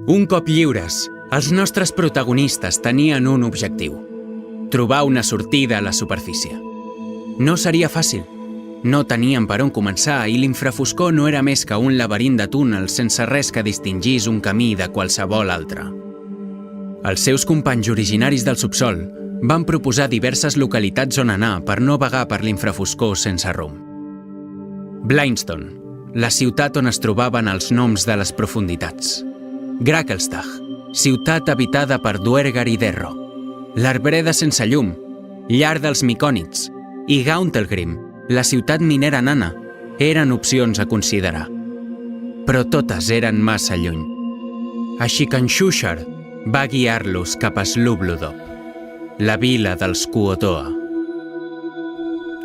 Un cop lliures, els nostres protagonistes tenien un objectiu: trobar una sortida a la superfície. No seria fàcil. No tenien per on començar i l'infrafoscor no era més que un laberint de túnels sense res que distingís un camí de qualsevol altre. Els seus companys originaris del subsol van proposar diverses localitats on anar per no vagar per l'infrafoscor sense rumb. Blindstone, la ciutat on es trobaven els noms de les profunditats. Grakelstad, ciutat habitada per Duergar i Derro. L'Arbreda sense llum, llar dels micònids, i Gauntelgrim, la ciutat minera nana, eren opcions a considerar. Però totes eren massa lluny. Així que en Shushar va guiar-los cap a Slubludop, la vila dels Kuotoa.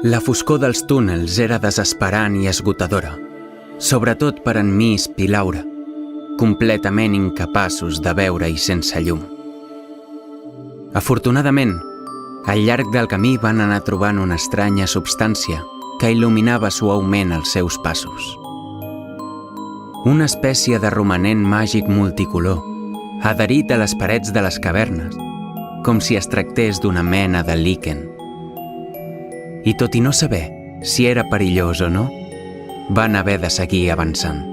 La foscor dels túnels era desesperant i esgotadora, sobretot per en Misp i Laura, completament incapaços de veure-hi sense llum. Afortunadament, al llarg del camí van anar trobant una estranya substància que il·luminava suaument els seus passos. Una espècie de romanent màgic multicolor, adherit a les parets de les cavernes, com si es tractés d'una mena de líquen. I tot i no saber si era perillós o no, van haver de seguir avançant.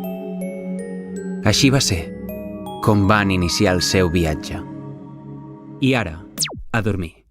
Així va ser com van iniciar el seu viatge. I ara, a dormir.